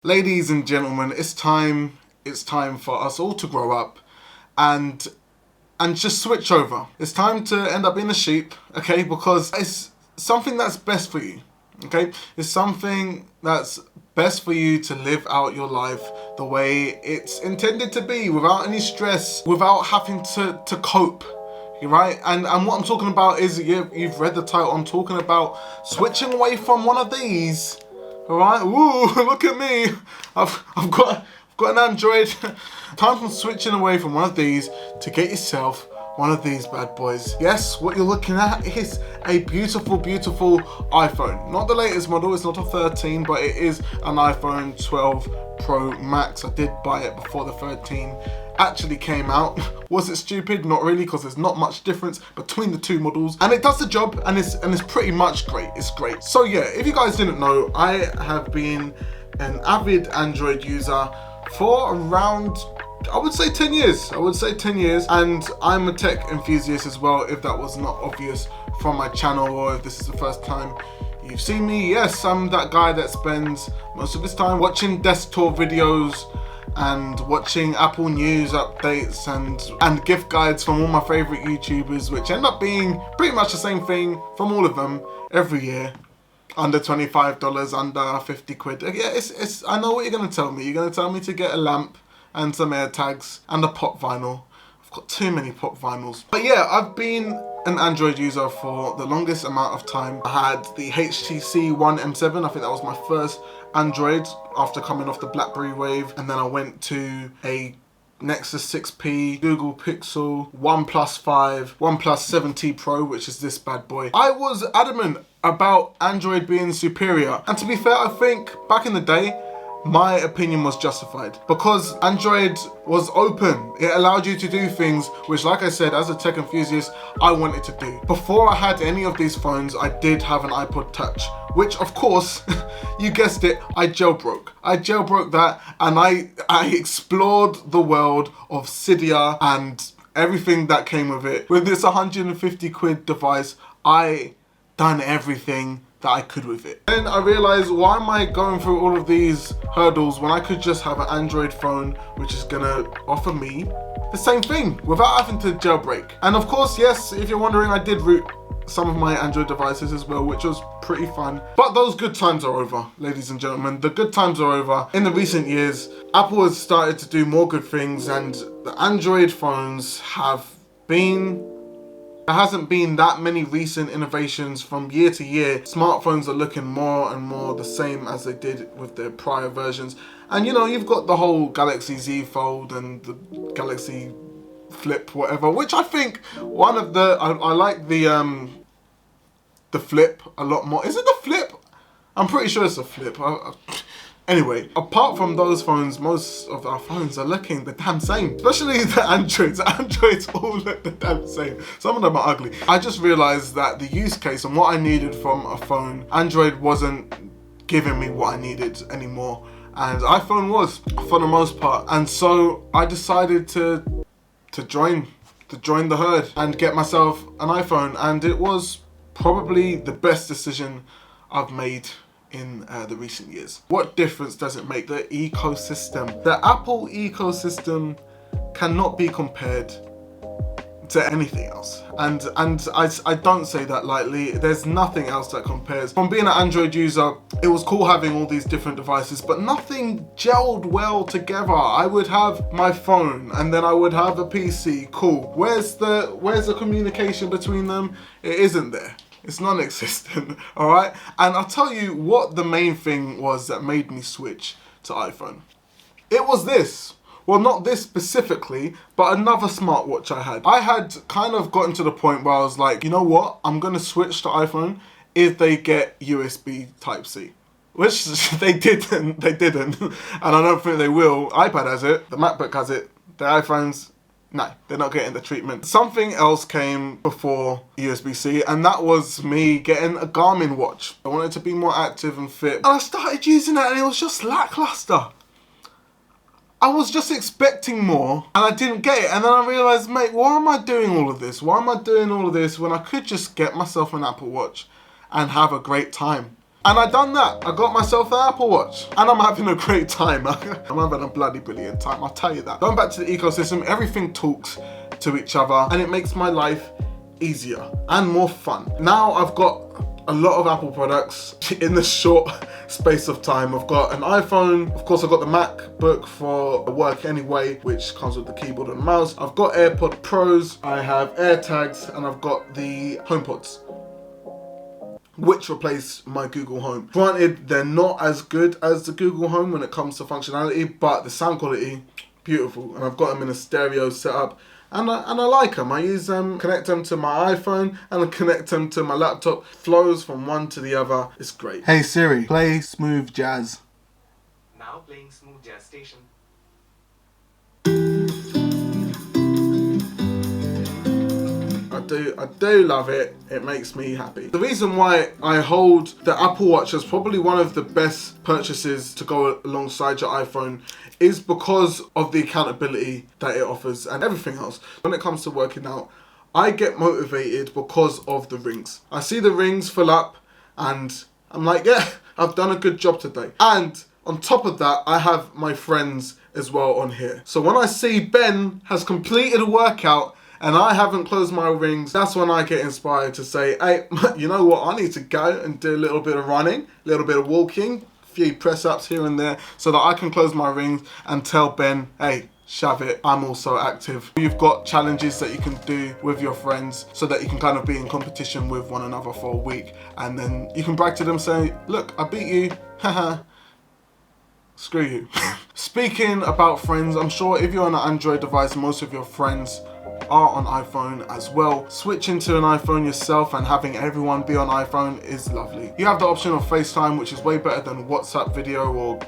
Ladies and gentlemen, it's time for us all to grow up and just switch over. It's time to end up being a sheep, okay? Because it's something that's best for you, okay? It's something that's best for you to live out your life the way it's intended to be, without any stress, without having to cope, right? And what I'm talking about is, you've read the title, I'm talking about switching away from one of these. All right, woo! Look at me. I've got an Android. Time for switching away from one of these to get yourself one of these bad boys. Yes, what you're looking at is a beautiful, beautiful iPhone. Not the latest model. It's not a 13, but it is an iPhone 12 Pro Max. I did buy it before the 13 actually came out. Was it stupid? Not really, because there's not much difference between the two models, and it does the job, and it's pretty much great. It's great. So yeah, if you guys didn't know, I have been an avid Android user for around, I would say 10 years, and I'm a tech enthusiast as well, if that was not obvious from my channel, or if this is the first time you've seen me. Yes, I'm that guy that spends most of his time watching desktop videos and watching Apple News updates and gift guides from all my favorite YouTubers, which end up being pretty much the same thing from all of them every year. Under $25, under 50 quid. Yeah, it's I know what you're gonna tell me. You're gonna tell me to get a lamp and some AirTags and a pop vinyl. I've got too many pop vinyls. But yeah, I've been an Android user for the longest amount of time. I had the HTC One M7. I think that was my first Android after coming off the BlackBerry wave, and then I went to a Nexus 6P, Google Pixel, OnePlus 5, OnePlus 7T Pro, which is this bad boy. I was adamant about Android being superior, and to be fair, I think back in the day, my opinion was justified, because Android was open. It allowed you to do things which, like I said, as a tech enthusiast, I wanted to do. Before I had any of these phones, I did have an iPod Touch, which of course, you guessed it, I jailbroke. I jailbroke that, and I explored the world of Cydia and everything that came with it. With this 150 quid device, I done everything that I could with it. Then I realized, why am I going through all of these hurdles when I could just have an Android phone which is gonna offer me the same thing without having to jailbreak? And of course, yes, if you're wondering, I did root some of my Android devices as well, which was pretty fun. But those good times are over, ladies and gentlemen. The good times are over. In the recent years, Apple has started to do more good things, and the Android phones have been... There hasn't been that many recent innovations from year to year. Smartphones are looking more and more the same as they did with their prior versions. And you know, you've got the whole Galaxy Z Fold and the Galaxy Flip, whatever, which I think one of the, I like the Flip a lot more. Is it the Flip? I'm pretty sure it's a Flip. Anyway, apart from those phones, most of our phones are looking the damn same. Especially the Androids. The Androids all look the damn same. Some of them are ugly. I just realized that the use case and what I needed from a phone, Android wasn't giving me what I needed anymore. And iPhone was, for the most part. And so I decided to join the herd and get myself an iPhone. And it was probably the best decision I've made in the recent years. What difference does it make? The ecosystem, the Apple ecosystem cannot be compared to anything else. And I don't say that lightly. There's nothing else that compares. From being an Android user, it was cool having all these different devices, but nothing gelled well together. I would have my phone and then I would have a PC. Cool. Where's the communication between them? It isn't there. It's non-existent, all right? And I'll tell you what the main thing was that made me switch to iPhone. It was this. Well, not this specifically, but another smartwatch I had. I had kind of gotten to the point where I was like, you know what? I'm gonna switch to iPhone if they get USB Type-C. Which they didn't, and I don't think they will. iPad has it, the MacBook has it, the iPhones, no, they're not getting the treatment. Something else came before USB-C, and that was me getting a Garmin watch. I wanted to be more active and fit. And I started using that, and it was just lackluster. I was just expecting more, and I didn't get it. And then I realized, mate, why am I doing all of this? Why am I doing all of this when I could just get myself an Apple Watch and have a great time? And I done that. I got myself an Apple Watch. And I'm having a great time. I'm having a bloody brilliant time, I'll tell you that. Going back to the ecosystem, everything talks to each other and it makes my life easier and more fun. Now I've got a lot of Apple products in the short space of time. I've got an iPhone, of course I've got the MacBook for work anyway, which comes with the keyboard and mouse. I've got AirPod Pros, I have AirTags, and I've got the HomePods, which replace my Google Home. Granted, they're not as good as the Google Home when it comes to functionality, but the sound quality, beautiful. And I've got them in a stereo setup. And I like them. I use them, connect them to my iPhone, and I connect them to my laptop. Flows from one to the other. It's great. Hey Siri, play smooth jazz. Now playing smooth jazz station. I do love it. It makes me happy. The reason why I hold the Apple Watch as probably one of the best purchases to go alongside your iPhone is because of the accountability that it offers and everything else. When it comes to working out, I get motivated because of the rings. I see the rings fill up and I'm like, yeah, I've done a good job today. And on top of that, I have my friends as well on here. So when I see Ben has completed a workout and I haven't closed my rings, that's when I get inspired to say, hey, you know what, I need to go and do a little bit of running, a little bit of walking, a few press-ups here and there, so that I can close my rings and tell Ben, hey, shove it, I'm also active. You've got challenges that you can do with your friends so that you can kind of be in competition with one another for a week, and then you can brag to them, say, look, I beat you, haha. Screw you. Speaking about friends, I'm sure if you're on an Android device, most of your friends are on iPhone as well. Switching to an iPhone yourself and having everyone be on iPhone is lovely. You have the option of FaceTime, which is way better than WhatsApp video or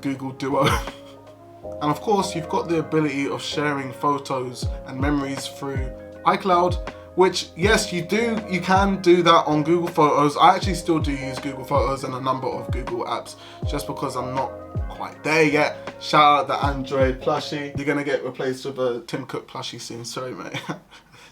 Google Duo. And of course, you've got the ability of sharing photos and memories through iCloud, which, yes, you can do that on Google Photos. I actually still do use Google Photos and a number of Google apps just because I'm not quite there yet. Shout out the Android plushie. You're gonna get replaced with a Tim Cook plushie soon, sorry mate.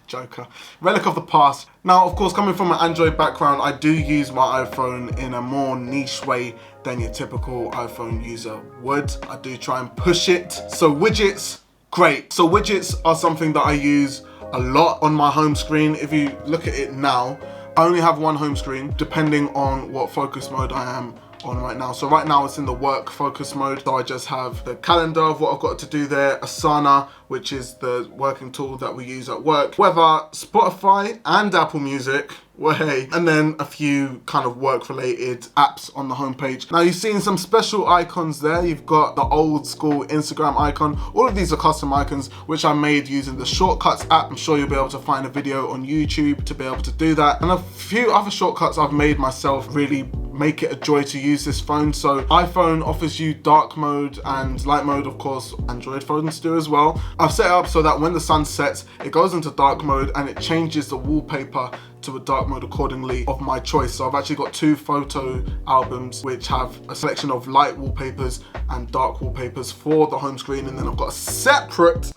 Joker. Relic of the past. Now, of course, coming from an Android background, I do use my iPhone in a more niche way than your typical iPhone user would. I do try and push it. So widgets, great. So widgets are something that I use a lot on my home screen. If you look at it now, I only have one home screen depending on what focus mode I am on right now. So right now it's in the work focus mode. So I just have the calendar of what I've got to do there, Asana, which is the working tool that we use at work, weather, Spotify and Apple Music, way, and then a few kind of work related apps on the homepage. Now you've seen some special icons there. You've got the old school Instagram icon. All of these are custom icons, which I made using the Shortcuts app. I'm sure you'll be able to find a video on YouTube to be able to do that. And a few other shortcuts I've made myself really make it a joy to use this phone. So iPhone offers you dark mode and light mode, of course, Android phones do as well. I've set it up so that when the sun sets, it goes into dark mode and it changes the wallpaper to a dark mode accordingly of my choice. So I've actually got two photo albums which have a selection of light wallpapers and dark wallpapers for the home screen, and then I've got a separate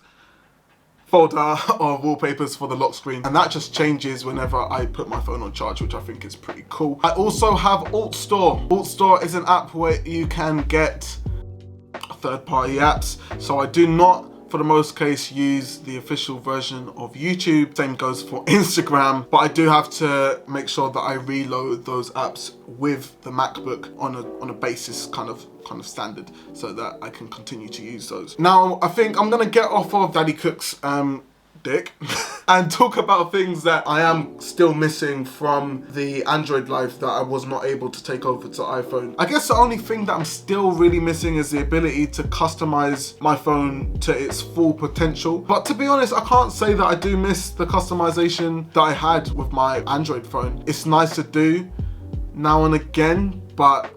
folder of wallpapers for the lock screen, and that just changes whenever I put my phone on charge, which I think is pretty cool. I also have Alt Store. Alt Store is an app where you can get third-party apps. So I do not, for the most case, use the official version of YouTube. Same goes for Instagram, but I do have to make sure that I reload those apps with the MacBook on a basis kind of standard, so that I can continue to use those. Now, I think I'm gonna get off of Daddy Cook's dick and talk about things that I am still missing from the Android life that I was not able to take over to iPhone. I guess the only thing that I'm still really missing is the ability to customize my phone to its full potential. But to be honest, I can't say that I do miss the customization that I had with my Android phone. It's nice to do now and again, but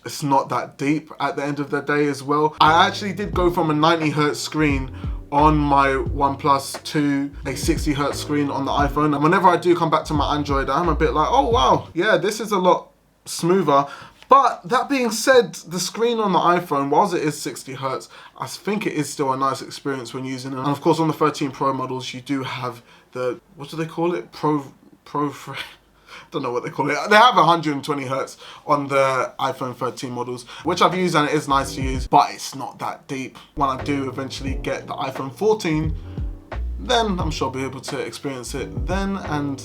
it's not that deep at the end of the day as well. I actually did go from a 90Hz screen on my OnePlus to a 60Hz screen on the iPhone. And whenever I do come back to my Android, I'm a bit like, oh wow, yeah, this is a lot smoother. But that being said, the screen on the iPhone, whilst it is 60Hz, I think it is still a nice experience when using it. And of course, on the 13 Pro models, you do have the, what do they call it? don't know what they call it. They have 120 hertz on the iPhone 13 models, which I've used and it is nice to use, but it's not that deep. When I do eventually get the iPhone 14, then I'm sure I'll be able to experience it then and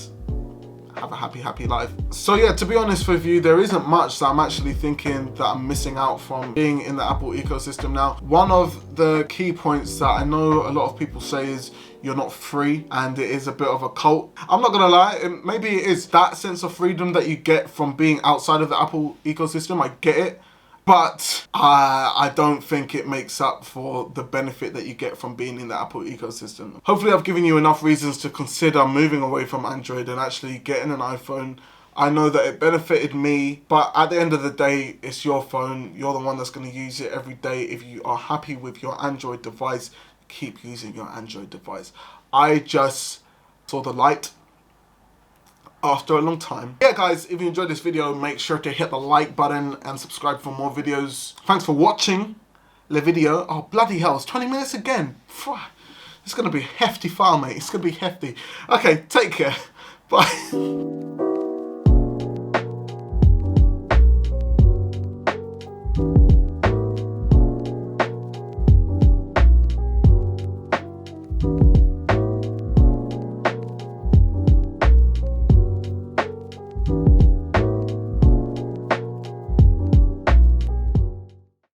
have a happy life. So yeah, to be honest with you, there isn't much that I'm actually thinking that I'm missing out from being in the Apple ecosystem now. One of the key points that I know a lot of people say is you're not free and it is a bit of a cult. I'm not gonna lie, maybe it is that sense of freedom that you get from being outside of the Apple ecosystem. I get it. But I don't think it makes up for the benefit that you get from being in the Apple ecosystem. Hopefully I've given you enough reasons to consider moving away from Android and actually getting an iPhone. I know that it benefited me, but at the end of the day, it's your phone. You're the one that's going to use it every day. If you are happy with your Android device, keep using your Android device. I just saw the light after a long time. Yeah guys, if you enjoyed this video, make sure to hit the like button and subscribe for more videos. Thanks for watching the video. Oh bloody hell, it's 20 minutes again. It's gonna be a hefty file, mate. It's gonna be hefty. Okay, take care. Bye.